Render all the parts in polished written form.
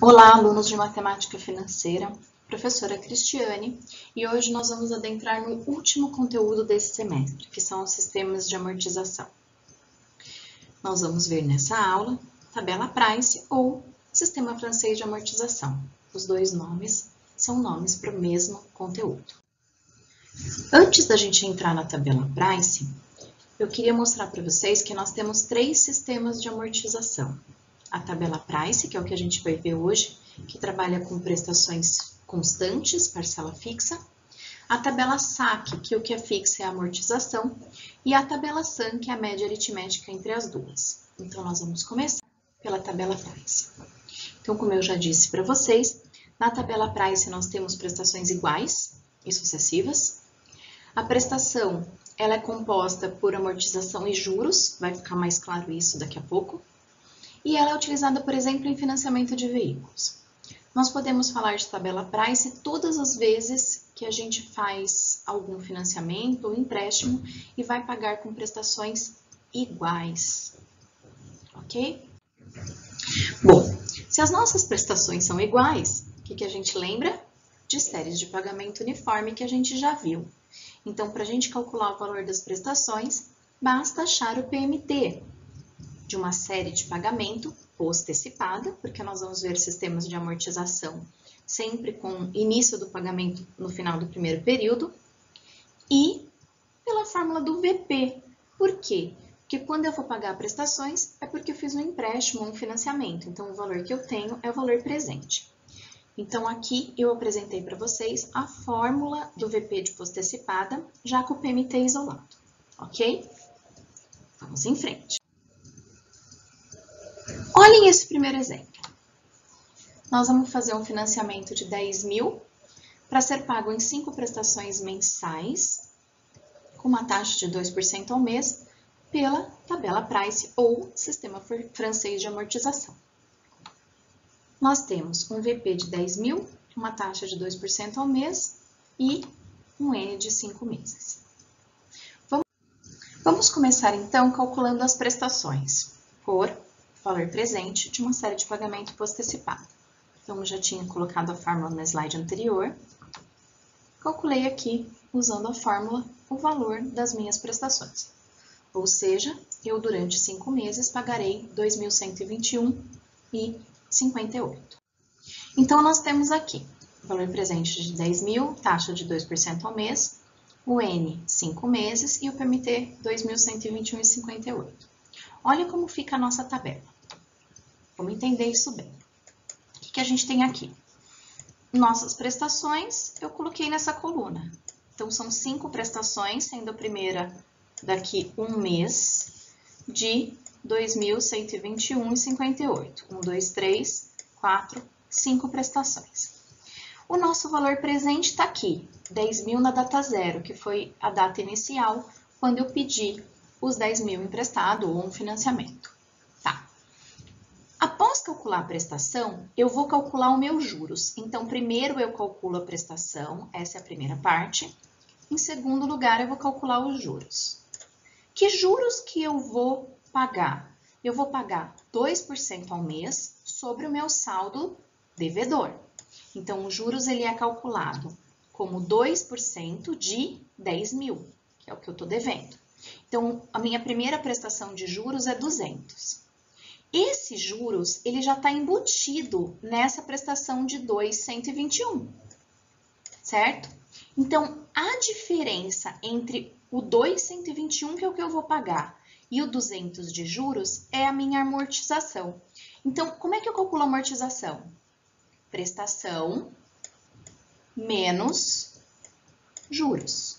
Olá, alunos de Matemática Financeira, professora Cristiane, e hoje nós vamos adentrar no último conteúdo desse semestre, que são os sistemas de amortização. Nós vamos ver nessa aula tabela Price ou sistema francês de amortização. Os dois nomes são nomes para o mesmo conteúdo. Antes da gente entrar na tabela Price, eu queria mostrar para vocês que nós temos três sistemas de amortização. A tabela Price, que é o que a gente vai ver hoje, que trabalha com prestações constantes, parcela fixa. A tabela SAC, que o que é fixa é a amortização. E a tabela SAM, que é a média aritmética entre as duas. Então, nós vamos começar pela tabela Price. Então, como eu já disse para vocês, na tabela Price nós temos prestações iguais e sucessivas. A prestação ela é composta por amortização e juros, vai ficar mais claro isso daqui a pouco. E ela é utilizada, por exemplo, em financiamento de veículos. Nós podemos falar de tabela Price todas as vezes que a gente faz algum financiamento ou empréstimo e vai pagar com prestações iguais, ok? Bom, se as nossas prestações são iguais, o que a gente lembra? De séries de pagamento uniforme que a gente já viu. Então, para a gente calcular o valor das prestações, basta achar o PMT de uma série de pagamento postecipada, porque nós vamos ver sistemas de amortização sempre com início do pagamento no final do primeiro período, e pela fórmula do VP. Por quê? Porque quando eu vou pagar prestações, é porque eu fiz um empréstimo ou um financiamento, então o valor que eu tenho é o valor presente. Então, aqui eu apresentei para vocês a fórmula do VP de postecipada, já com o PMT isolado, ok? Vamos em frente. Olhem esse primeiro exemplo. Nós vamos fazer um financiamento de 10 mil para ser pago em 5 prestações mensais, com uma taxa de 2% ao mês, pela tabela Price ou sistema francês de amortização. Nós temos um VP de 10 mil, uma taxa de 2% ao mês e um N de 5 meses. Vamos começar então calculando as prestações por valor presente de uma série de pagamento postecipada. Então, eu já tinha colocado a fórmula no slide anterior. Calculei aqui, usando a fórmula, o valor das minhas prestações. Ou seja, eu durante 5 meses pagarei R$ 2.121,58. Então, nós temos aqui o valor presente de 10 mil, taxa de 2% ao mês, o N, 5 meses, e o PMT, R$ 2.121,58. Olha como fica a nossa tabela. Vamos entender isso bem. O que a gente tem aqui? Nossas prestações, eu coloquei nessa coluna. Então, são 5 prestações, sendo a primeira daqui um mês, de R$ 2.121,58. 1, 2, 3, 4, 5 prestações. O nosso valor presente está aqui, 10 mil na data zero, que foi a data inicial, quando eu pedi os 10 mil emprestado ou um financiamento. Tá. Após calcular a prestação, eu vou calcular o meu juros. Então, primeiro eu calculo a prestação, essa é a primeira parte. Em segundo lugar, eu vou calcular os juros. Que juros que eu vou pagar? Eu vou pagar 2% ao mês sobre o meu saldo devedor. Então, os juros ele é calculado como 2% de 10 mil, que é o que eu estou devendo. Então, a minha primeira prestação de juros é 200. Esse juros, ele já está embutido nessa prestação de 2.121, certo? Então, a diferença entre o 2.121, que é o que eu vou pagar, e o 200 de juros, é a minha amortização. Então, como é que eu calculo a amortização? Prestação menos juros.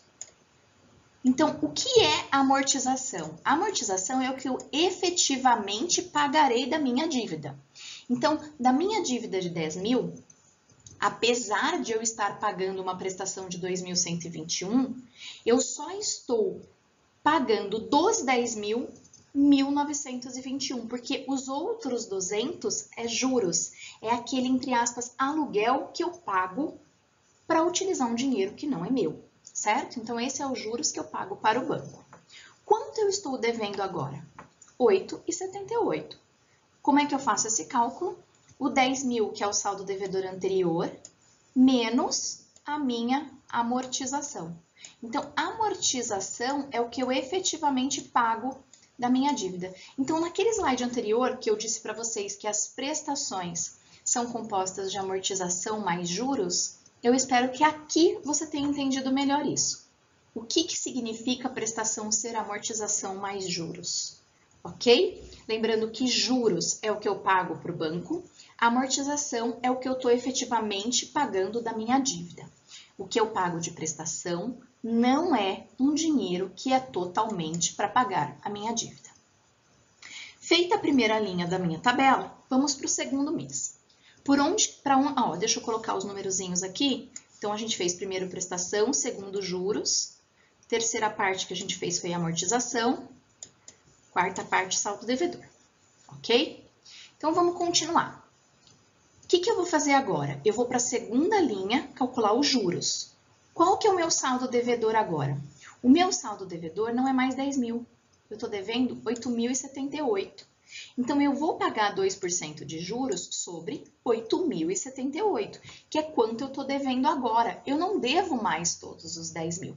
Então, o que é a amortização? A amortização é o que eu efetivamente pagarei da minha dívida. Então, da minha dívida de 10 mil, apesar de eu estar pagando uma prestação de 2.121, eu só estou pagando dos 10 mil, 1.921, porque os outros 200 é juros, é aquele, entre aspas, aluguel que eu pago para utilizar um dinheiro que não é meu. Certo? Então, esse é os juros que eu pago para o banco. Quanto eu estou devendo agora? R$ 8,78. Como é que eu faço esse cálculo? o 10.000, que é o saldo devedor anterior, menos a minha amortização. Então, amortização é o que eu efetivamente pago da minha dívida. Então, naquele slide anterior que eu disse para vocês que as prestações são compostas de amortização mais juros, eu espero que aqui você tenha entendido melhor isso. O que significa prestação ser amortização mais juros? Ok? Lembrando que juros é o que eu pago para o banco, amortização é o que eu estou efetivamente pagando da minha dívida. O que eu pago de prestação não é um dinheiro que é totalmente para pagar a minha dívida. Feita a primeira linha da minha tabela, vamos para o segundo mês. Deixa eu colocar os numerozinhos aqui. Então, a gente fez primeiro prestação, segundo juros, terceira parte que a gente fez foi amortização, quarta parte saldo devedor, ok? Então, vamos continuar. O que eu vou fazer agora? Eu vou para a segunda linha calcular os juros. Qual que é o meu saldo devedor agora? O meu saldo devedor não é mais 10.000, eu estou devendo 8.078. Então, eu vou pagar 2% de juros sobre 8.078, que é quanto eu estou devendo agora. Eu não devo mais todos os 10.000.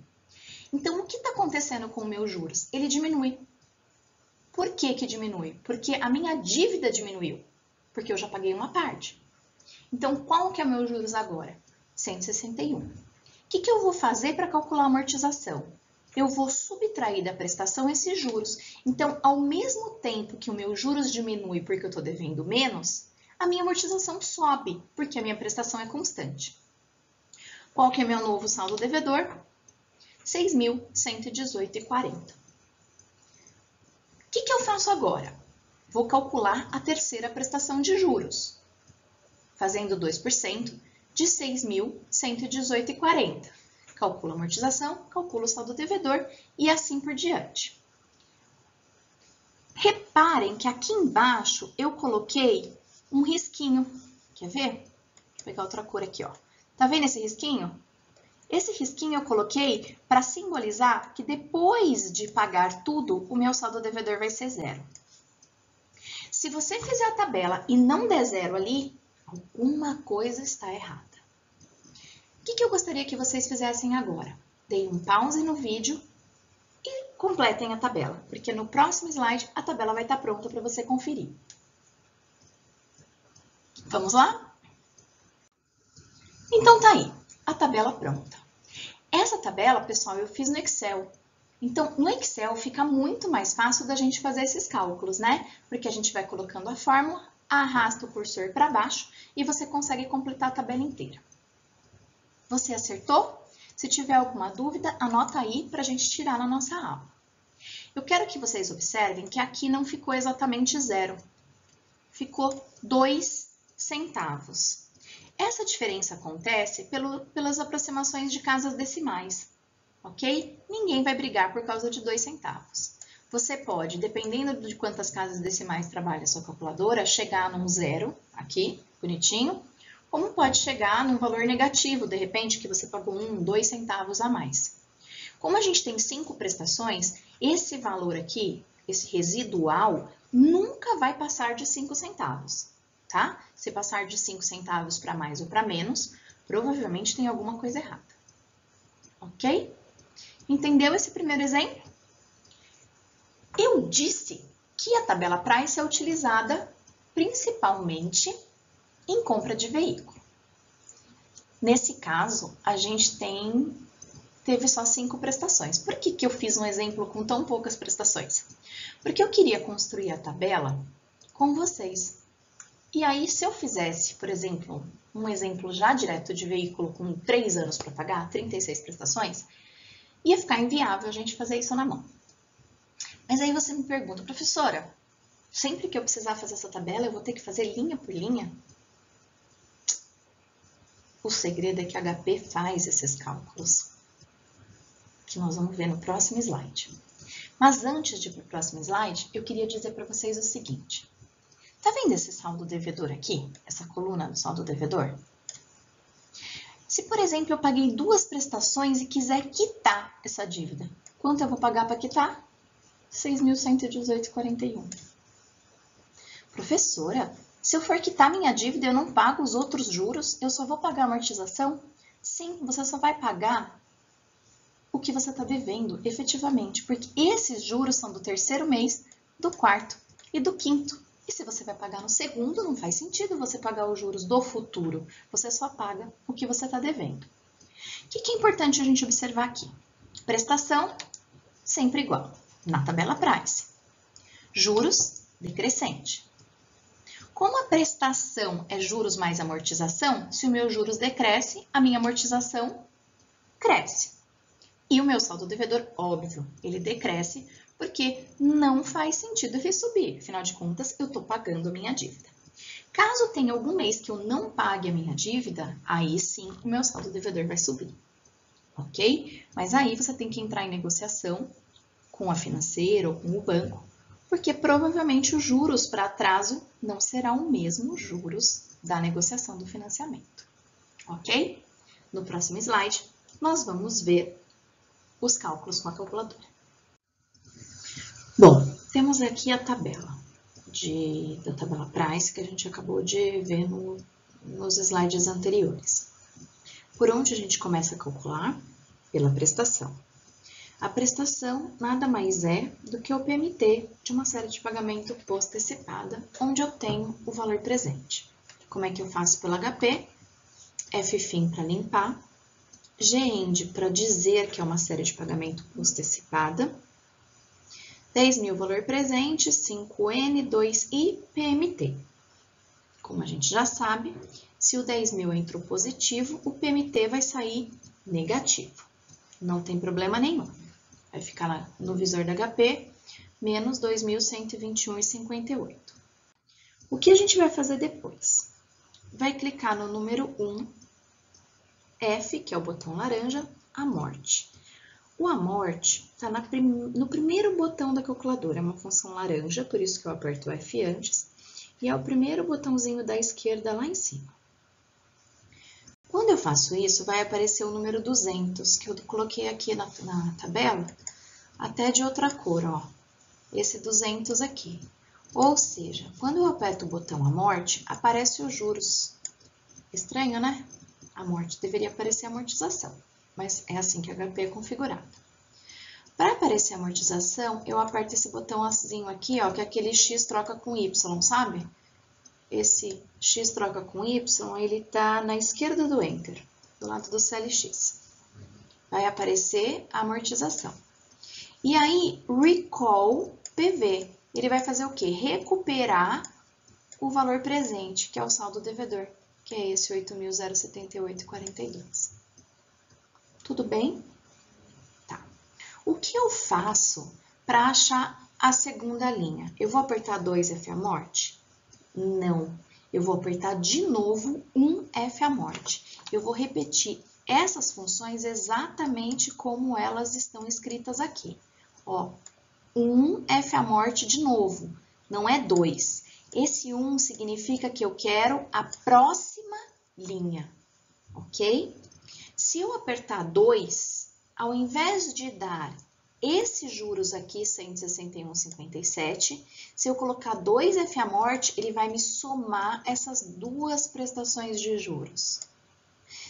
Então, o que está acontecendo com o meu juros? Ele diminui. Por que diminui? Porque a minha dívida diminuiu, porque eu já paguei uma parte. Então, qual que é o meu juros agora? 161. O que eu vou fazer para calcular a amortização? Eu vou subtrair da prestação esses juros. Então, ao mesmo tempo que o meu juros diminui porque eu estou devendo menos, a minha amortização sobe, porque a minha prestação é constante. Qual que é meu novo saldo devedor? 6.118,40. O que eu faço agora? Vou calcular a terceira prestação de juros, fazendo 2% de 6.118,40. Calculo a amortização, calculo o saldo devedor e assim por diante. Reparem que aqui embaixo eu coloquei um risquinho. Quer ver? Deixa eu pegar outra cor aqui, ó. Tá vendo esse risquinho? Esse risquinho eu coloquei para simbolizar que depois de pagar tudo, o meu saldo devedor vai ser zero. Se você fizer a tabela e não der zero ali, alguma coisa está errada. O que eu gostaria que vocês fizessem agora? Deem um pause no vídeo e completem a tabela, porque no próximo slide a tabela vai estar pronta para você conferir. Vamos lá? Então tá aí, a tabela pronta. Essa tabela, pessoal, eu fiz no Excel. Então, no Excel fica muito mais fácil da gente fazer esses cálculos, né? Porque a gente vai colocando a fórmula, arrasta o cursor para baixo e você consegue completar a tabela inteira. Você acertou? Se tiver alguma dúvida, anota aí para a gente tirar na nossa aula. Eu quero que vocês observem que aqui não ficou exatamente zero. Ficou 2 centavos. Essa diferença acontece pelas aproximações de casas decimais, ok? Ninguém vai brigar por causa de 2 centavos. Você pode, dependendo de quantas casas decimais trabalha a sua calculadora, chegar num zero, aqui, bonitinho, como pode chegar num valor negativo, de repente, que você pagou 1, 2 centavos a mais. Como a gente tem 5 prestações, esse valor aqui, esse residual, nunca vai passar de 5 centavos, tá? Se passar de 5 centavos para mais ou para menos, provavelmente tem alguma coisa errada. Ok? Entendeu esse primeiro exemplo? Eu disse que a tabela price é utilizada principalmente em compra de veículo. Nesse caso, a gente teve só 5 prestações. Por que eu fiz um exemplo com tão poucas prestações? Porque eu queria construir a tabela com vocês. E aí, se eu fizesse, por exemplo, um exemplo já direto de veículo com 3 anos para pagar, 36 prestações, ia ficar inviável a gente fazer isso na mão. Mas aí você me pergunta, professora, sempre que eu precisar fazer essa tabela, eu vou ter que fazer linha por linha? O segredo é que a HP faz esses cálculos, que nós vamos ver no próximo slide. Mas antes de ir para o próximo slide, eu queria dizer para vocês o seguinte. Tá vendo esse saldo devedor aqui? Essa coluna do saldo devedor? Se, por exemplo, eu paguei 2 prestações e quiser quitar essa dívida, quanto eu vou pagar para quitar? R$ 6.118,41. Professora, Se eu for quitar minha dívida, eu não pago os outros juros, eu só vou pagar a amortização? Sim, você só vai pagar o que você está devendo, efetivamente, porque esses juros são do terceiro mês, do quarto e do quinto. E se você vai pagar no segundo, não faz sentido você pagar os juros do futuro, você só paga o que você está devendo. O que é importante a gente observar aqui? Prestação, sempre igual, na tabela price. Juros, decrescente. Como a prestação é juros mais amortização, se o meu juros decresce, a minha amortização cresce. E o meu saldo devedor, óbvio, ele decresce porque não faz sentido ele subir. Afinal de contas, eu estou pagando a minha dívida. Caso tenha algum mês que eu não pague a minha dívida, aí sim o meu saldo devedor vai subir. Ok? Mas aí você tem que entrar em negociação com a financeira ou com o banco, porque provavelmente os juros para atraso não será o mesmo juros da negociação do financiamento. Ok? No próximo slide, nós vamos ver os cálculos com a calculadora. Bom, temos aqui a tabela da tabela price que a gente acabou de ver nos slides anteriores. Por onde a gente começa a calcular? Pela prestação. A prestação nada mais é do que o PMT de uma série de pagamento post-antecipada, onde eu tenho o valor presente. Como é que eu faço pelo HP? FFIM para limpar, GEND para dizer que é uma série de pagamento post-antecipada, 10.000 valor presente, 5N, 2I, PMT. Como a gente já sabe, se o 10.000 entrou positivo, o PMT vai sair negativo. Não tem problema nenhum. Vai ficar no visor da HP, menos 2.121,58. O que a gente vai fazer depois? Vai clicar no número 1, F, que é o botão laranja, amorte. O amorte está no primeiro botão da calculadora, é uma função laranja, por isso que eu aperto o F antes, e é o primeiro botãozinho da esquerda lá em cima. Quando eu faço isso, vai aparecer o número 200, que eu coloquei aqui na tabela, até de outra cor, ó, esse 200 aqui. Ou seja, quando eu aperto o botão amorte, aparece os juros. Estranho, né? Amorte deveria aparecer amortização, mas é assim que a HP é configurada. Para aparecer a amortização, eu aperto esse botãozinho aqui, ó, que é aquele X troca com Y, sabe? Esse X troca com Y, ele tá na esquerda do Enter, do lado do CLX. Vai aparecer a amortização. E aí, Recall PV, ele vai fazer o quê? Recuperar o valor presente, que é o saldo devedor, que é esse 8.078,42. Tudo bem? O que eu faço para achar a segunda linha? Eu vou apertar 2F amorte? Não. Eu vou apertar de novo 1F amorte. Eu vou repetir essas funções exatamente como elas estão escritas aqui. Ó, 1F amorte de novo, não é 2. Esse 1 significa que eu quero a próxima linha, ok? Se eu apertar 2, ao invés de dar esses juros aqui, 161,57, se eu colocar 2F amorte, ele vai me somar essas duas prestações de juros.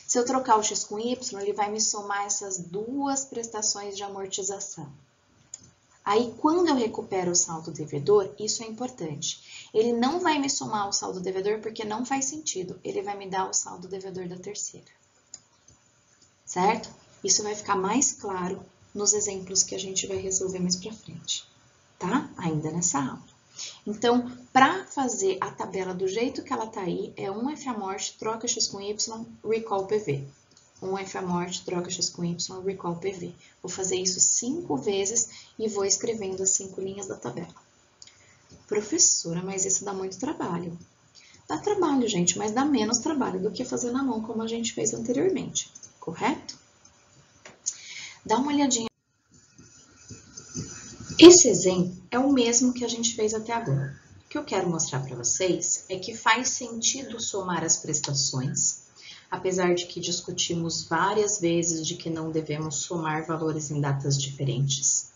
Se eu trocar o X com Y, ele vai me somar essas duas prestações de amortização. Aí, quando eu recupero o saldo devedor, isso é importante. Ele não vai me somar o saldo devedor porque não faz sentido. Ele vai me dar o saldo devedor da terceira. Certo? Isso vai ficar mais claro nos exemplos que a gente vai resolver mais pra frente, tá? Ainda nessa aula. Então, para fazer a tabela do jeito que ela tá aí, é 1F amorte, troca X com Y, recall PV. 1F amorte, troca X com Y, recall PV. Vou fazer isso 5 vezes e vou escrevendo as 5 linhas da tabela. Professora, mas isso dá muito trabalho. Dá trabalho, gente, mas dá menos trabalho do que fazer na mão, como a gente fez anteriormente, correto? Dá uma olhadinha. Esse exemplo é o mesmo que a gente fez até agora. O que eu quero mostrar para vocês é que faz sentido somar as prestações, apesar de que discutimos várias vezes de que não devemos somar valores em datas diferentes.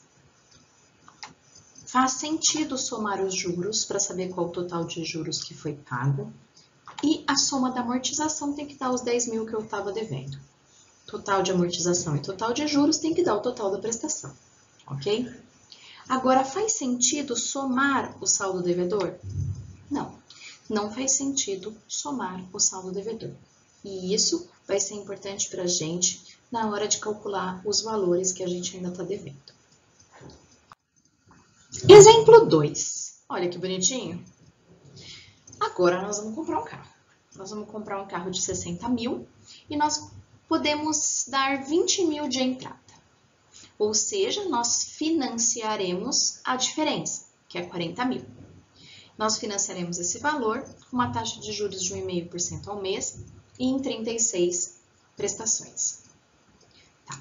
faz sentido somar os juros para saber qual o total de juros que foi pago. E a soma da amortização tem que dar os 10 mil que eu estava devendo. Total de amortização e total de juros tem que dar o total da prestação, ok? Agora, faz sentido somar o saldo devedor? Não, não faz sentido somar o saldo devedor. E isso vai ser importante para a gente na hora de calcular os valores que a gente ainda está devendo. Exemplo 2. Olha que bonitinho. Agora nós vamos comprar um carro. Nós vamos comprar um carro de 60 mil e nós podemos dar 20 mil de entrada. Ou seja, nós financiaremos a diferença, que é 40 mil. Nós financiaremos esse valor com uma taxa de juros de 1,5% ao mês e em 36 prestações. Tá.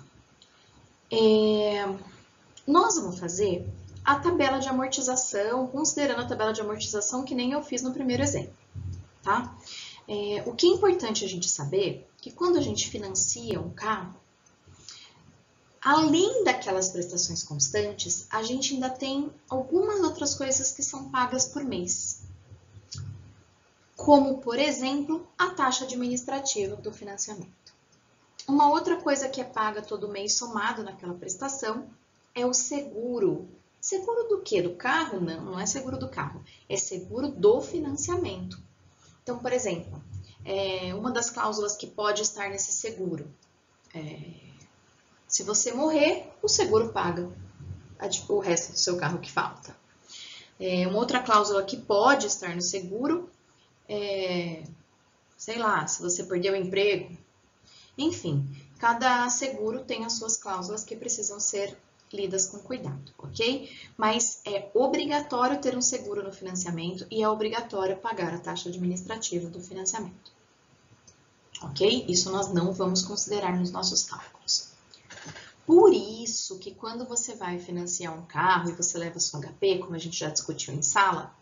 Nós vamos fazer a tabela de amortização, considerando a tabela de amortização que nem eu fiz no primeiro exemplo, tá? O que é importante a gente saber é que quando a gente financia um carro, além daquelas prestações constantes, a gente ainda tem algumas outras coisas que são pagas por mês. Como, por exemplo, a taxa administrativa do financiamento. Uma outra coisa que é paga todo mês somado naquela prestação é o seguro. Seguro do quê? Do carro? Não, não é seguro do carro. É seguro do financiamento. Então, por exemplo, uma das cláusulas que pode estar nesse seguro se você morrer, o seguro paga o resto do seu carro que falta. Uma outra cláusula que pode estar no seguro sei lá, se você perdeu o emprego. Enfim, cada seguro tem as suas cláusulas que precisam ser lidas com cuidado, ok? Mas é obrigatório ter um seguro no financiamento e é obrigatório pagar a taxa administrativa do financiamento, ok? Isso nós não vamos considerar nos nossos cálculos. Por isso que quando você vai financiar um carro e você leva sua HP, como a gente já discutiu em sala,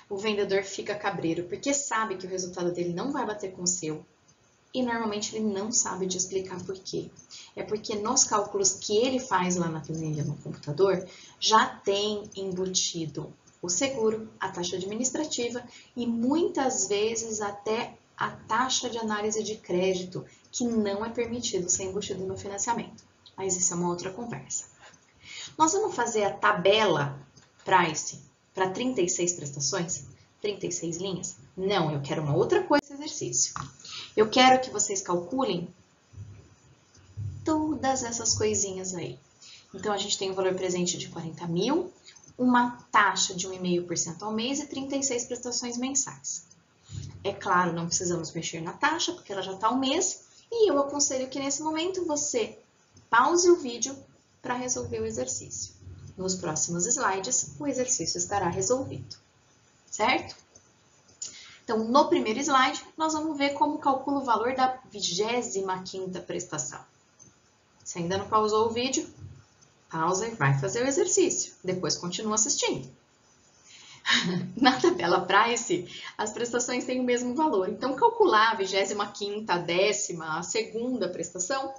o vendedor fica cabreiro porque sabe que o resultado dele não vai bater com o seu e normalmente ele não sabe de explicar por quê. É porque nos cálculos que ele faz lá na planilha no computador, já tem embutido o seguro, a taxa administrativa e muitas vezes até a taxa de análise de crédito, que não é permitido ser embutido no financiamento. Mas isso é uma outra conversa. Nós vamos fazer a tabela price para 36 prestações, 36 linhas? Não, eu quero uma outra coisa nesse exercício. Eu quero que vocês calculem todas essas coisinhas aí. Então, a gente tem um valor presente de 40 mil, uma taxa de 1,5% ao mês e 36 prestações mensais. É claro, não precisamos mexer na taxa, porque ela já está ao mês, e eu aconselho que nesse momento você pause o vídeo para resolver o exercício. Nos próximos slides, o exercício estará resolvido, certo? Então, no primeiro slide, nós vamos ver como calcula o valor da 25ª prestação. Se ainda não pausou o vídeo, pausa e vai fazer o exercício. Depois continua assistindo. Na tabela price, as prestações têm o mesmo valor. Então, calcular a 25ª, a 10ª, a segunda prestação,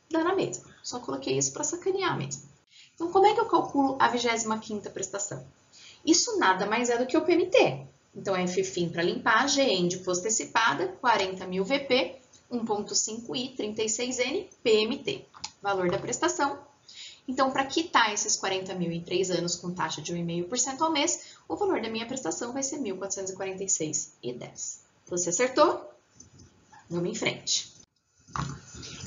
dá na mesma. Só coloquei isso para sacanear mesmo. Então, como é que eu calculo a 25ª prestação? Isso nada mais é do que o PMT. Então, FFIM para limpar, GN de postecipada, 40 mil VP, 1,5I, 36N, PMT. Valor da prestação. Então, para quitar esses 40 mil em 3 anos com taxa de 1,5% ao mês, o valor da minha prestação vai ser 1.446,10. Você acertou? Vamos em frente.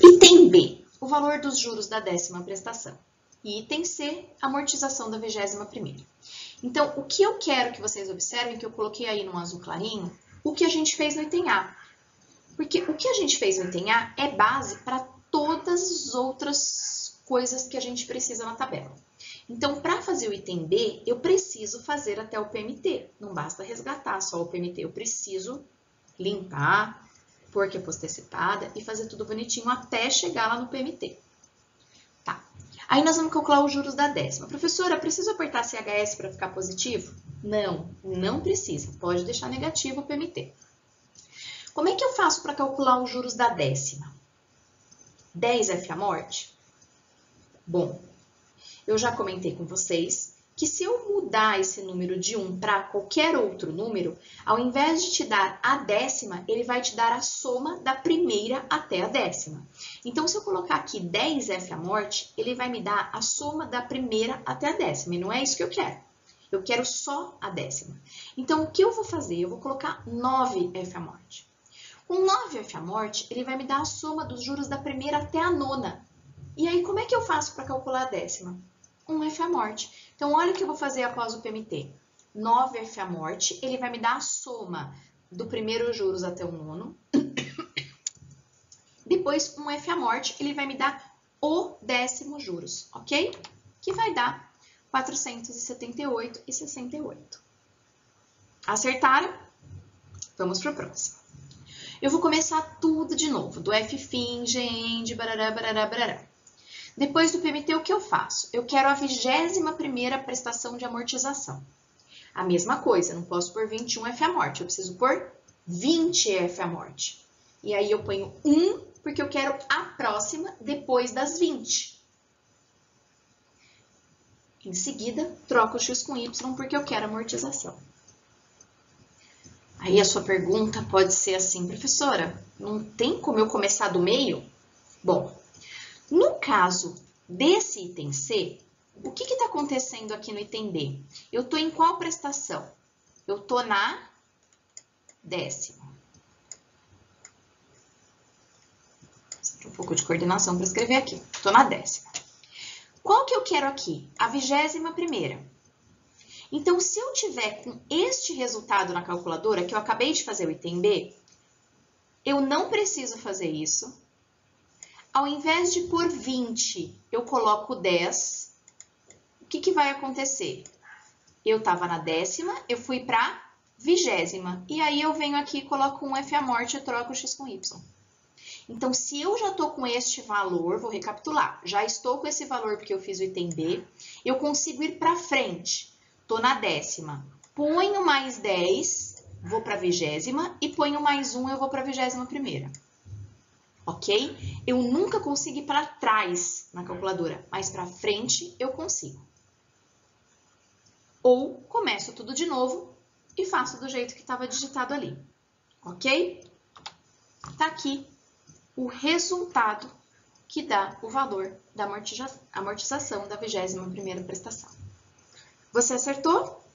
Item B, o valor dos juros da 10ª prestação. E item C, amortização da 21ª. Então, o que eu quero que vocês observem, que eu coloquei aí no azul clarinho, o que a gente fez no item A. Porque o que a gente fez no item A é base para todas as outras coisas que a gente precisa na tabela. Então, para fazer o item B, eu preciso fazer até o PMT. Não basta resgatar só o PMT, eu preciso limpar, pôr que é postecipada e fazer tudo bonitinho até chegar lá no PMT. Tá. Aí nós vamos calcular os juros da 10ª. Professora, preciso apertar CHS para ficar positivo? Não, não precisa. Pode deixar negativo o PMT. Como é que eu faço para calcular os juros da 10ª? 10 é FIA morte? Bom, eu já comentei com vocês que se eu mudar esse número de 1 para qualquer outro número, ao invés de te dar a décima, ele vai te dar a soma da primeira até a décima. Então, se eu colocar aqui 10F à morte, ele vai me dar a soma da primeira até a décima, e não é isso que eu quero. Eu quero só a décima. Então, o que eu vou fazer? Eu vou colocar 9F à morte. Com 9F à morte, ele vai me dar a soma dos juros da primeira até a nona. E aí, como é que eu faço para calcular a décima? 1F à morte. Então, olha o que eu vou fazer após o PMT. 9F à morte, ele vai me dar a soma do primeiro juros até o nono. Depois, 1F à morte, ele vai me dar o décimo juros, ok? Que vai dar 478,68. Acertaram? Vamos para o próximo. Eu vou começar tudo de novo, do F-fim, GEND, barará, barará, barará. Depois do PMT, o que eu faço? Eu quero a 21ª prestação de amortização. A mesma coisa, não posso pôr 21F à morte, eu preciso pôr 20F à morte. E aí eu ponho 1, porque eu quero a próxima depois das 20. Em seguida, troco o X com Y, porque eu quero amortização. Aí a sua pergunta pode ser assim, professora, não tem como eu começar do meio? Bom, no caso desse item C, o que está acontecendo aqui no item B? Eu estou em qual prestação? Eu estou na décima. Um pouco de coordenação para escrever aqui. Estou na décima. Qual que eu quero aqui? A 21ª. Então, se eu tiver com este resultado na calculadora, que eu acabei de fazer o item B, eu não preciso fazer isso. Ao invés de pôr 20, eu coloco 10. O que vai acontecer? Eu estava na décima, eu fui para a 20ª. E aí eu venho aqui e coloco um F à morte e troco o X com Y. Então, se eu já estou com este valor, vou recapitular, já estou com esse valor porque eu fiz o item B, eu consigo ir para frente. Estou na décima, ponho mais 10, vou para a 20ª, e ponho mais 1, eu vou para a 21ª. Ok? Eu nunca consigo ir para trás na calculadora, mas para frente eu consigo. Ou começo tudo de novo e faço do jeito que estava digitado ali. Ok? Tá aqui o resultado que dá o valor da amortização da 21ª prestação. Você acertou?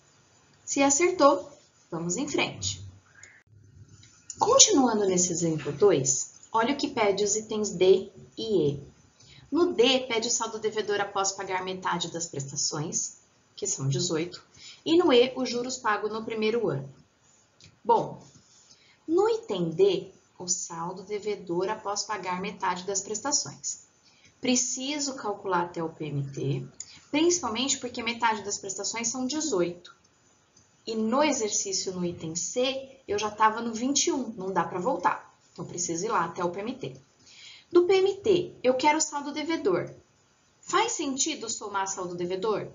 Se acertou, vamos em frente. Continuando nesse exemplo 2, olha o que pede os itens D e E. No D, pede o saldo devedor após pagar metade das prestações, que são 18, e no E, os juros pagos no primeiro ano. Bom, no item D, o saldo devedor após pagar metade das prestações. Preciso calcular até o PMT, principalmente porque metade das prestações são 18. E no exercício no item C, eu já estava no 21, não dá para voltar. Então, preciso ir lá até o PMT. Do PMT, eu quero o saldo devedor. Faz sentido somar saldo devedor?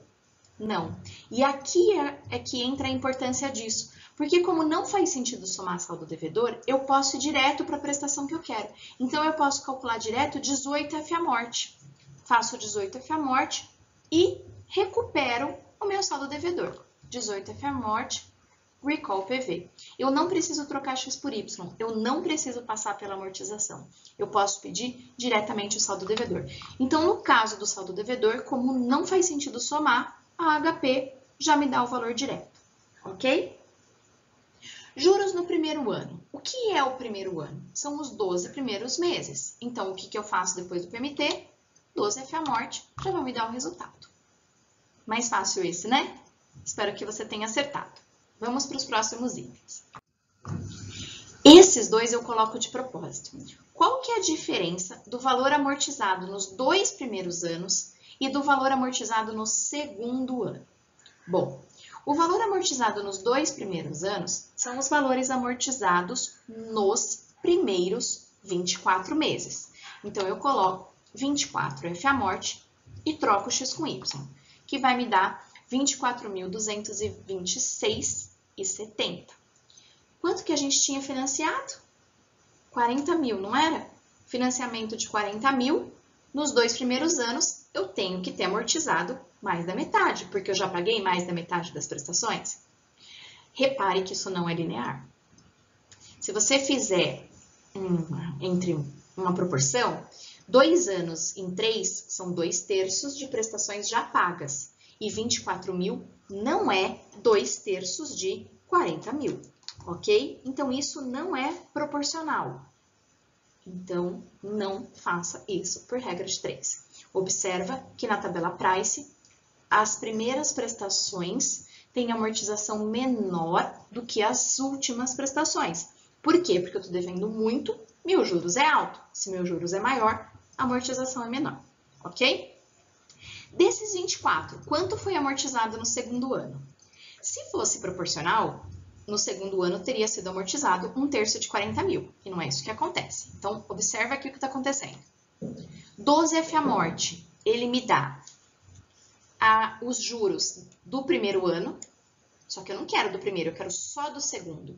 Não. E aqui é que entra a importância disso. Porque como não faz sentido somar saldo devedor, eu posso ir direto para a prestação que eu quero. Então, eu posso calcular direto 18F à morte. Faço 18F à morte e recupero o meu saldo devedor. 18F à morte, recall PV. Eu não preciso trocar X por Y, eu não preciso passar pela amortização. Eu posso pedir diretamente o saldo devedor. Então, no caso do saldo devedor, como não faz sentido somar, a HP já me dá o valor direto, ok? Juros no primeiro ano. O que é o primeiro ano? São os 12 primeiros meses. Então, o que eu faço depois do PMT? 12F à morte, já vai me dar o resultado. Mais fácil esse, né? Espero que você tenha acertado. Vamos para os próximos itens. Esses dois eu coloco de propósito. Qual que é a diferença do valor amortizado nos 2 primeiros anos e do valor amortizado no segundo ano? Bom, o valor amortizado nos 2 primeiros anos são os valores amortizados nos primeiros 24 meses. Então, eu coloco 24F à morte e troco X com Y, que vai me dar 24.226,70. Quanto que a gente tinha financiado? 40 mil, não era? Financiamento de 40 mil nos 2 primeiros anos, eu tenho que ter amortizado mais da metade, porque eu já paguei mais da metade das prestações. Repare que isso não é linear. Se você fizer entre uma proporção, 2 anos em 3 são 2/3 de prestações já pagas. E 24 mil não é 2/3 de 40 mil, ok? Então, isso não é proporcional. Então, não faça isso por regra de 3. Observa que na tabela Price, as primeiras prestações têm amortização menor do que as últimas prestações. Por quê? Porque eu estou devendo muito, meu juros é alto. Se meu juros é maior, a amortização é menor, ok? Desses 24, quanto foi amortizado no segundo ano? Se fosse proporcional, no segundo ano teria sido amortizado 1/3 de 40 mil, e não é isso que acontece. Então, observa aqui o que está acontecendo. 12 FAMORTE, ele me dá os juros do primeiro ano, só que eu não quero do primeiro, eu quero só do segundo.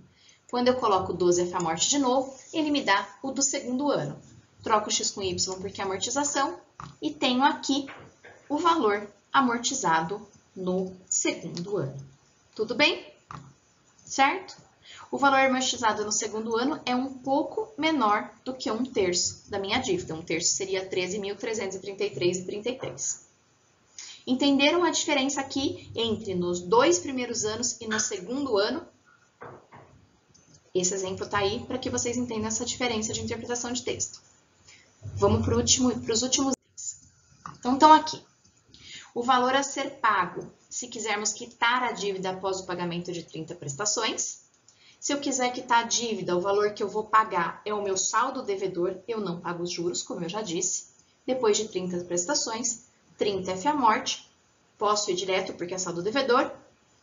Quando eu coloco 12 FAMORTE de novo, ele me dá o do segundo ano. Troco X com Y porque é amortização e tenho aqui o valor amortizado no segundo ano. Tudo bem? Certo? O valor amortizado no segundo ano é um pouco menor do que 1/3 da minha dívida. 1/3 seria 13.333,33. Entenderam a diferença aqui entre nos 2 primeiros anos e no segundo ano? Esse exemplo está aí para que vocês entendam essa diferença de interpretação de texto. Vamos para os últimos itens. Então, estão aqui. O valor a ser pago, se quisermos quitar a dívida após o pagamento de 30 prestações. Se eu quiser quitar a dívida, o valor que eu vou pagar é o meu saldo devedor, eu não pago os juros, como eu já disse. Depois de 30 prestações, 30 FAMORTE, posso ir direto porque é saldo devedor,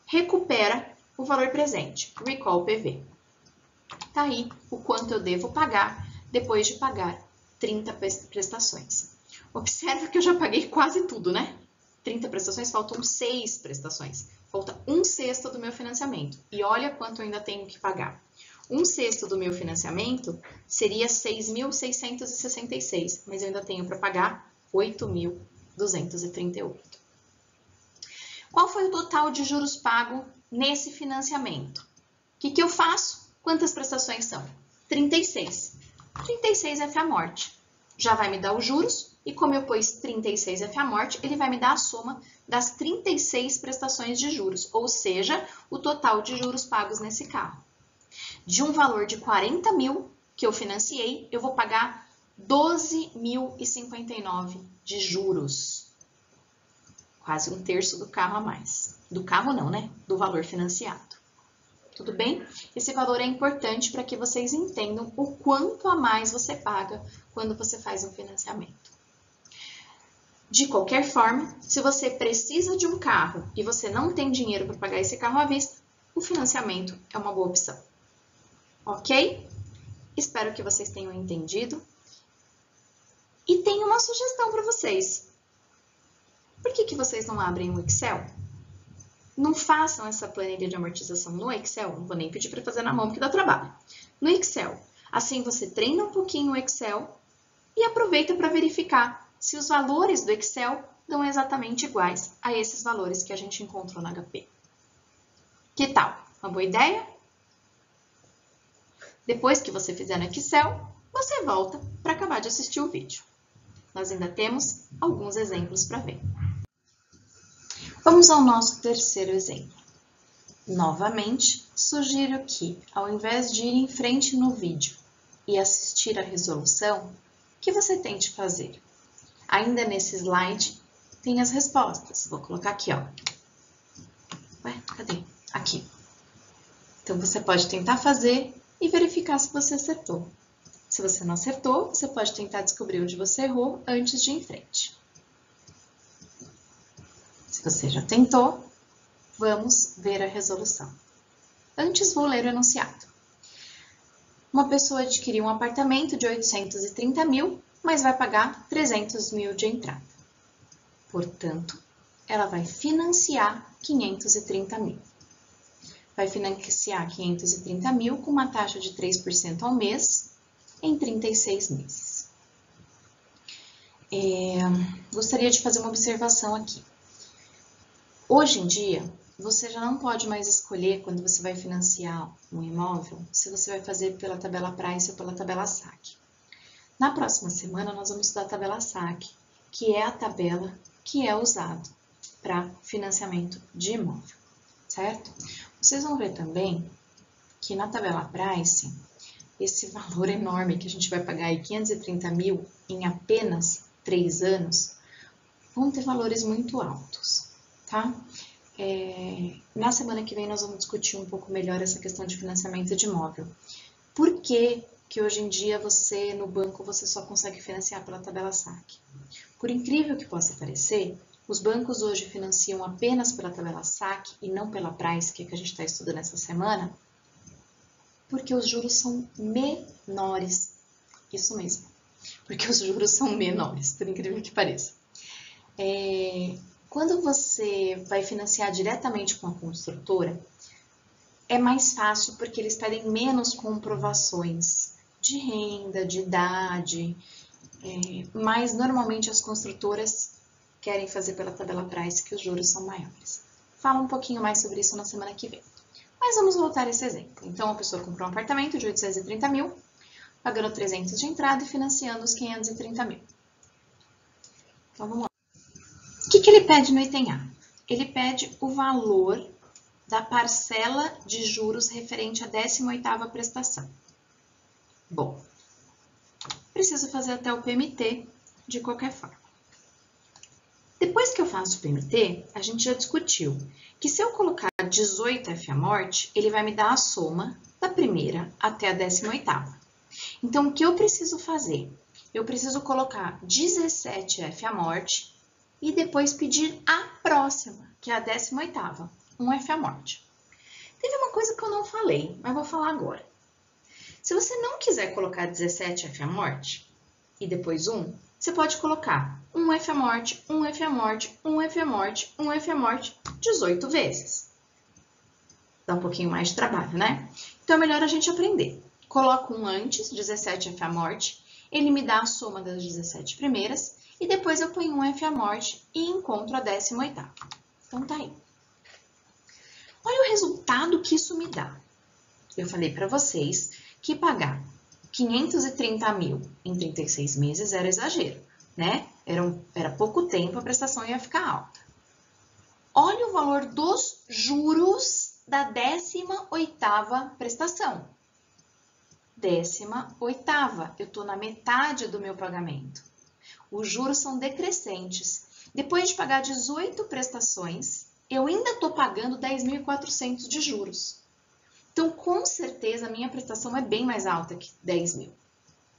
recupera o valor presente, recall PV. Tá aí o quanto eu devo pagar depois de pagar 30 prestações. Observe que eu já paguei quase tudo, né? 30 prestações, faltam 6 prestações. Falta 1/6 do meu financiamento. E olha quanto eu ainda tenho que pagar. 1/6 do meu financiamento seria 6.666, mas eu ainda tenho para pagar 8.238. Qual foi o total de juros pago nesse financiamento? O que eu faço? Quantas prestações são? 36. 36 FAMORTE. Já vai me dar os juros, e como eu pus 36 FAMORTE, ele vai me dar a soma das 36 prestações de juros, ou seja, o total de juros pagos nesse carro. De um valor de 40 mil que eu financiei, eu vou pagar 12.059 de juros. Quase 1/3 do carro a mais. Do carro não, né? Do valor financiado. Tudo bem? Esse valor é importante para que vocês entendam o quanto a mais você paga quando você faz um financiamento. De qualquer forma, se você precisa de um carro e você não tem dinheiro para pagar esse carro à vista, o financiamento é uma boa opção. Ok? Espero que vocês tenham entendido. E tenho uma sugestão para vocês. Por que vocês não abrem o Excel? Não façam essa planilha de amortização no Excel, não vou nem pedir para fazer na mão porque dá trabalho. No Excel, assim você treina um pouquinho o Excel e aproveita para verificar se os valores do Excel dão exatamente iguais a esses valores que a gente encontrou na HP. Que tal? Uma boa ideia? Depois que você fizer no Excel, você volta para acabar de assistir o vídeo. Nós ainda temos alguns exemplos para ver. Vamos ao nosso terceiro exemplo. Novamente, sugiro que, ao invés de ir em frente no vídeo e assistir a resolução, que você tente fazer. Ainda nesse slide, tem as respostas. Vou colocar aqui, ó. Ué, cadê? Aqui. Então, você pode tentar fazer e verificar se você acertou. Se você não acertou, você pode tentar descobrir onde você errou antes de ir em frente. Se você já tentou, vamos ver a resolução. Antes, vou ler o enunciado. Uma pessoa adquiriu um apartamento de 830 mil, mas vai pagar 300 mil de entrada. Portanto, ela vai financiar 530 mil. Vai financiar 530 mil com uma taxa de 3% ao mês em 36 meses. Gostaria de fazer uma observação aqui. Hoje em dia, você já não pode mais escolher, quando você vai financiar um imóvel, se você vai fazer pela tabela Price ou pela tabela SAC. Na próxima semana, nós vamos estudar a tabela SAC, que é a tabela que é usada para financiamento de imóvel, certo? Vocês vão ver também que na tabela Price, esse valor enorme que a gente vai pagar aí, 530 mil em apenas 3 anos, vão ter valores muito altos, tá? Na semana que vem nós vamos discutir um pouco melhor essa questão de financiamento de imóvel. Por que que hoje em dia você, no banco, você só consegue financiar pela tabela SAC? Por incrível que possa parecer, os bancos hoje financiam apenas pela tabela SAC e não pela Price, que é que a gente está estudando essa semana, porque os juros são menores. Isso mesmo, porque os juros são menores, por incrível que pareça. Quando você vai financiar diretamente com a construtora, é mais fácil porque eles pedem menos comprovações de renda, de idade, mas normalmente as construtoras querem fazer pela tabela Price, que os juros são maiores. Fala um pouquinho mais sobre isso na semana que vem. Mas vamos voltar a esse exemplo. Então, a pessoa comprou um apartamento de 830 mil, pagando 300 de entrada e financiando os 530 mil. Então, vamos lá. O que ele pede no item A? Ele pede o valor da parcela de juros referente à 18ª prestação. Bom, preciso fazer até o PMT de qualquer forma. Depois que eu faço o PMT, a gente já discutiu que se eu colocar 18 FA-morte, ele vai me dar a soma da primeira até a 18ª. Então, o que eu preciso fazer? Eu preciso colocar 17 FA-morte e depois pedir a próxima, que é a 18ª, um FA-morte. Teve uma coisa que eu não falei, mas vou falar agora. Se você não quiser colocar 17 FA-morte e depois você pode colocar um FA-morte, um FA-morte, um FA-morte, um FA-morte 18 vezes. Dá um pouquinho mais de trabalho, né? Então, é melhor a gente aprender. Coloco um antes, 17 FA-morte, ele me dá a soma das 17 primeiras, e depois eu ponho um FA-morte e encontro a 18ª. Então, tá aí. Olha o resultado que isso me dá. Eu falei para vocês que pagar 530 mil em 36 meses era exagero, né? Era pouco tempo, a prestação ia ficar alta. Olha o valor dos juros da 18ª prestação. 18ª, eu estou na metade do meu pagamento. Os juros são decrescentes. Depois de pagar 18 prestações, eu ainda estou pagando 10.400 de juros. Então, com certeza, a minha prestação é bem mais alta que 10 mil.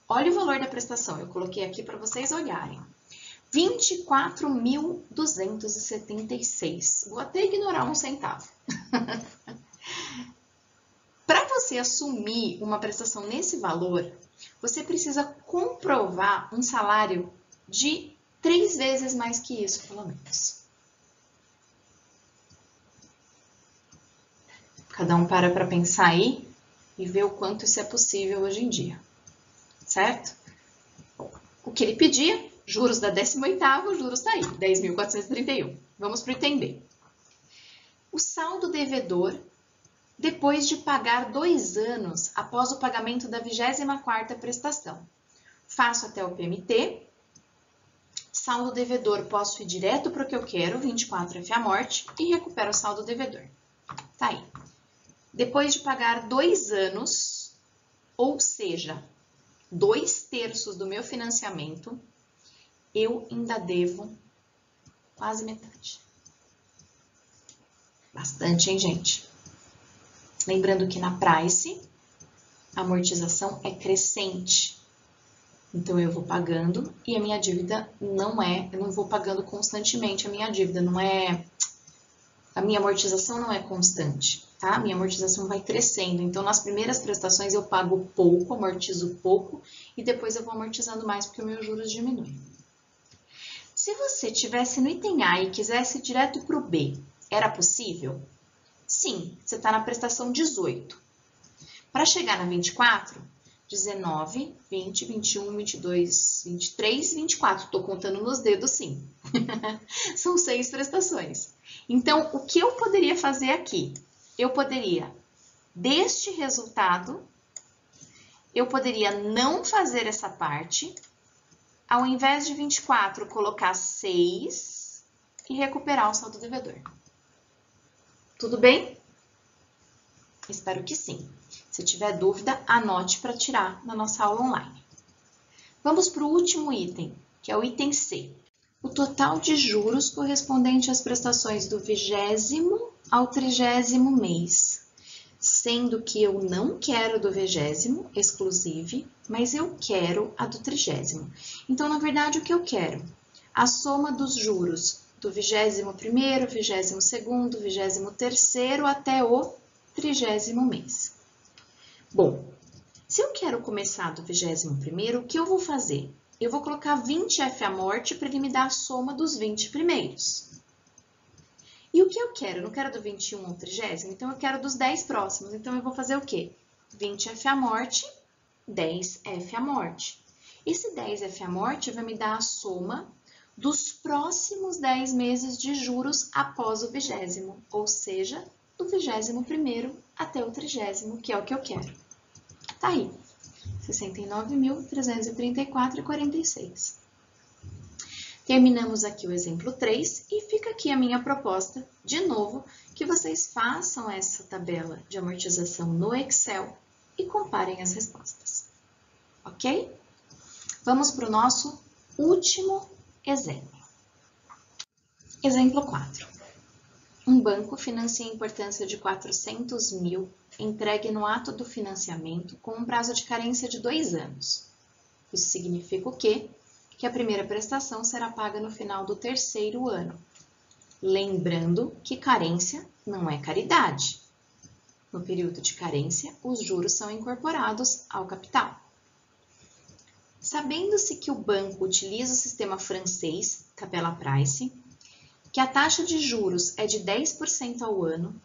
Olha o valor da prestação, eu coloquei aqui para vocês olharem. 24.276. Vou até ignorar um centavo. Para você assumir uma prestação nesse valor, você precisa comprovar um salário de 3 vezes mais que isso, pelo menos. Cada um para pensar aí e ver o quanto isso é possível hoje em dia, certo? O que ele pedia, juros da 18ª, o juros está aí, 10.431. Vamos para o item B. O saldo devedor, depois de pagar 2 anos após o pagamento da 24ª prestação. Faço até o PMT. Saldo devedor, posso ir direto para o que eu quero, 24 FA-morte, e recupero o saldo devedor. Tá aí. Depois de pagar 2 anos, ou seja, 2/3 do meu financiamento, eu ainda devo quase metade. Bastante, hein, gente? Lembrando que na Price, a amortização é crescente. Então, eu vou pagando e a minha dívida eu não vou pagando constantemente a minha dívida, a minha amortização não é constante, tá? Minha amortização vai crescendo. Então, nas primeiras prestações eu pago pouco, amortizo pouco e depois eu vou amortizando mais porque o meu juros diminui. Se você estivesse no item A e quisesse ir direto para o B, era possível? Sim, você está na prestação 18. Para chegar na 24, 19, 20, 21, 22, 23, 24. Estou contando nos dedos, sim. São 6 prestações. Então, o que eu poderia fazer aqui? Eu poderia, deste resultado, eu poderia não fazer essa parte, ao invés de 24, colocar 6 e recuperar o saldo devedor. Tudo bem? Espero que sim. Se tiver dúvida, anote para tirar na nossa aula online. Vamos para o último item, que é o item C. O total de juros correspondente às prestações do 20º ao 30º mês. Sendo que eu não quero do 20º, exclusive, mas eu quero a do 30º. Então, na verdade, o que eu quero? A soma dos juros do 21º, 22º, 23º até o 30º mês. Bom, se eu quero começar do 21º, o que eu vou fazer? Eu vou colocar 20F à morte para ele me dar a soma dos 20 primeiros. E o que eu quero? Eu não quero do 21 ao 30º, então eu quero dos 10 próximos. Então eu vou fazer o quê? 20F à morte, 10F à morte. Esse 10F à morte vai me dar a soma dos próximos 10 meses de juros após o 20º, ou seja, do 21º até o 30º, que é o que eu quero. Tá aí, 69.334,46. Terminamos aqui o exemplo 3 e fica aqui a minha proposta, de novo, que vocês façam essa tabela de amortização no Excel e comparem as respostas. Ok? Vamos para o nosso último exemplo. Exemplo 4. Um banco financia a importância de 400 mil entregue no ato do financiamento com um prazo de carência de 2 anos. Isso significa o quê? Que a primeira prestação será paga no final do 3º ano. Lembrando que carência não é caridade. No período de carência, os juros são incorporados ao capital. Sabendo-se que o banco utiliza o sistema francês, tabela Price, que a taxa de juros é de 10% ao ano,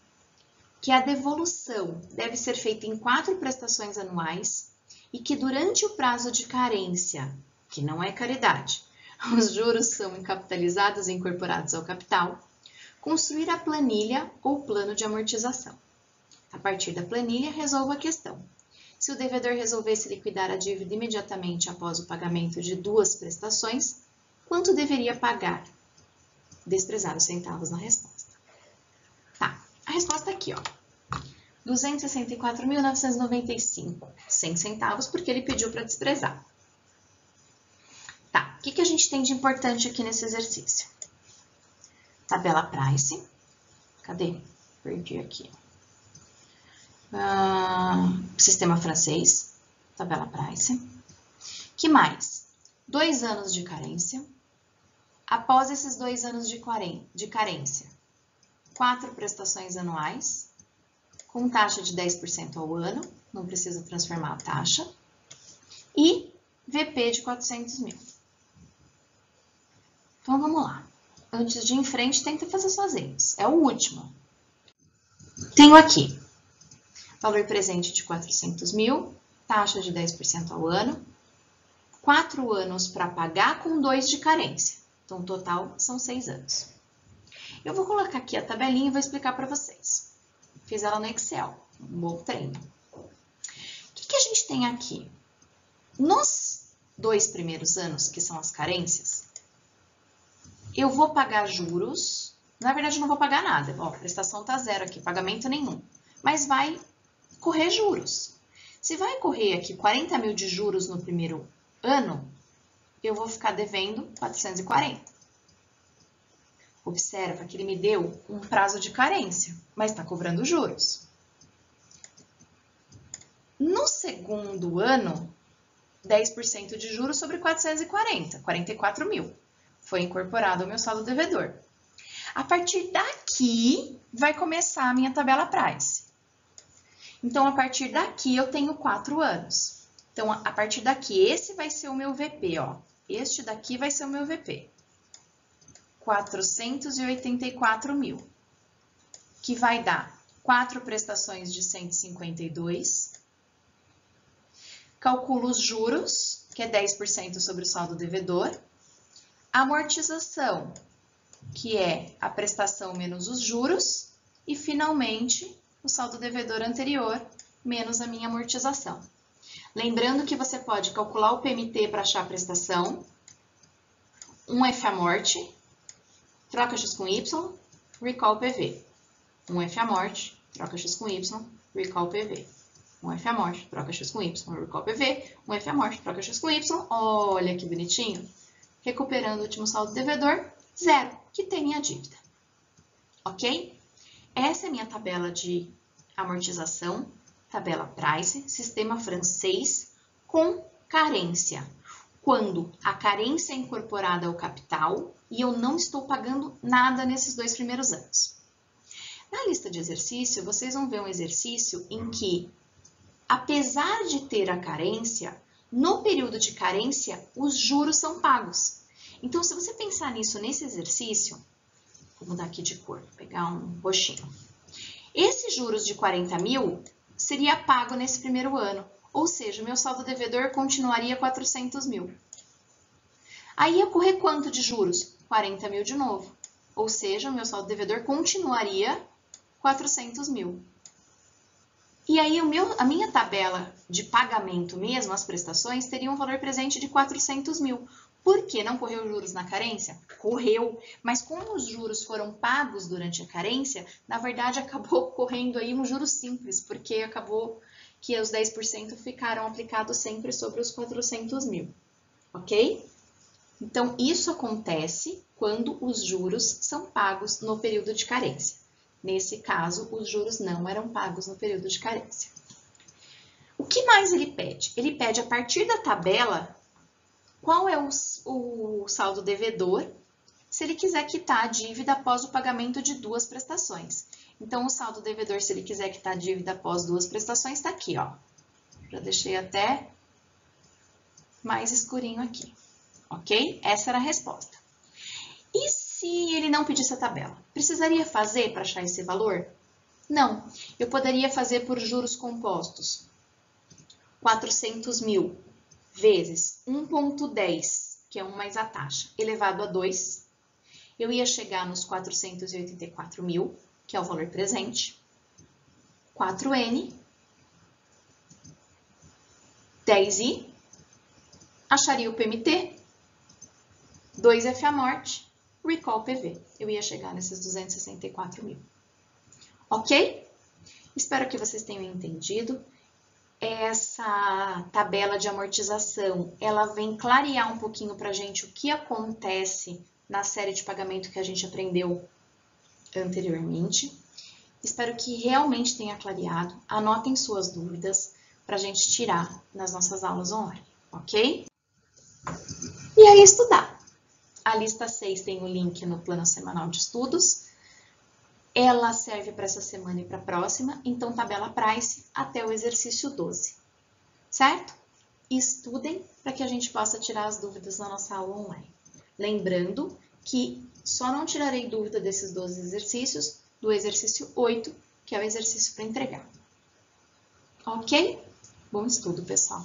que a devolução deve ser feita em 4 prestações anuais e que durante o prazo de carência, que não é caridade, os juros são capitalizados e incorporados ao capital, construir a planilha ou plano de amortização. A partir da planilha, resolva a questão. Se o devedor resolvesse liquidar a dívida imediatamente após o pagamento de 2 prestações, quanto deveria pagar? Desprezar os centavos na resposta. Tá, a resposta aqui, ó. 264.995, 100 centavos, porque ele pediu para desprezar. Tá, o que a gente tem de importante aqui nesse exercício? Tabela Price. Cadê? Perdi aqui. Sistema francês. Tabela Price. Que mais? 2 anos de carência. Após esses 2 anos de carência, 4 prestações anuais, com taxa de 10% ao ano, não precisa transformar a taxa, e VP de 400 mil. Então, vamos lá. Antes de ir em frente, tenta fazer sozinhos. É o último. Tenho aqui valor presente de 400 mil, taxa de 10% ao ano, 4 anos para pagar com 2 de carência. Então, o total são 6 anos. Eu vou colocar aqui a tabelinha e vou explicar para vocês. Fiz ela no Excel, um bom treino. O que a gente tem aqui? Nos 2 primeiros anos, que são as carências, eu vou pagar juros. Na verdade, eu não vou pagar nada. Ó, a prestação está 0 aqui, pagamento nenhum. Mas vai correr juros. Se vai correr aqui 40 mil de juros no primeiro ano, eu vou ficar devendo 440. Observa que ele me deu um prazo de carência, mas está cobrando juros. No segundo ano, 10% de juros sobre 440, 44 mil. Foi incorporado ao meu saldo devedor. A partir daqui, vai começar a minha tabela Price. Então, a partir daqui, eu tenho 4 anos. Então, a partir daqui, esse vai ser o meu VP, ó. Este daqui vai ser o meu VP. 484 mil. Que vai dar 4 prestações de 152. calculo os juros, que é 10% sobre o saldo devedor, amortização, que é a prestação menos os juros, e finalmente o saldo devedor anterior menos a minha amortização. Lembrando que você pode calcular o PMT para achar a prestação, um F-amorte, troca X com Y, recall PV. Um F-amorte, troca X com Y, recall PV. Um F-amorte, troca X com Y, recall PV. Um F-amorte, troca X com Y. Olha que bonitinho. Recuperando o último saldo devedor, 0, que tem minha dívida. Ok? Essa é a minha tabela de amortização, tabela Price, sistema francês, com carência. Quando a carência é incorporada ao capital e eu não estou pagando nada nesses 2 primeiros anos. Na lista de exercício, vocês vão ver um exercício em que, apesar de ter a carência, no período de carência, os juros são pagos. Então, se você pensar nisso nesse exercício, vou mudar aqui de cor, vou pegar um roxinho. Esses juros de 40 mil seria pago nesse primeiro ano, ou seja, o meu saldo devedor continuaria 400 mil. Aí ia correr quanto de juros? 40 mil de novo, ou seja, o meu saldo devedor continuaria 400 mil. E aí a minha tabela de pagamento mesmo, as prestações, teria um valor presente de 400 mil. Por que não correu juros na carência? Correu, mas como os juros foram pagos durante a carência, na verdade acabou correndo aí um juro simples, porque acabou que os 10% ficaram aplicados sempre sobre os 400 mil, ok? Então, isso acontece quando os juros são pagos no período de carência. Nesse caso, os juros não eram pagos no período de carência. O que mais ele pede? Ele pede, a partir da tabela, qual é o saldo devedor, se ele quiser quitar a dívida após o pagamento de 2 prestações. Então, o saldo devedor, se ele quiser quitar a dívida após 2 prestações, está aqui, ó. Já deixei até mais escurinho aqui, ok? Essa era a resposta. E se ele não pedisse a tabela? Precisaria fazer para achar esse valor? Não. Eu poderia fazer por juros compostos. 400 mil vezes 1,10, que é 1 mais a taxa, elevado a 2. Eu ia chegar nos 484 mil, que é o valor presente. 4N, 10I, acharia o PMT, 2F amorte, recall PV. Eu ia chegar nesses 264 mil. Ok? Espero que vocês tenham entendido. Essa tabela de amortização, ela vem clarear um pouquinho para a gente o que acontece na série de pagamento que a gente aprendeu anteriormente. Espero que realmente tenha clareado. Anotem suas dúvidas para a gente tirar nas nossas aulas online, ok? E aí, estudar. A lista 6 tem o link no plano semanal de estudos. Ela serve para essa semana e para a próxima, então tabela Price até o exercício 12, certo? Estudem para que a gente possa tirar as dúvidas na nossa aula online. Lembrando que só não tirarei dúvida desses 12 exercícios do exercício 8, que é o exercício para entregar. Ok? Bom estudo, pessoal!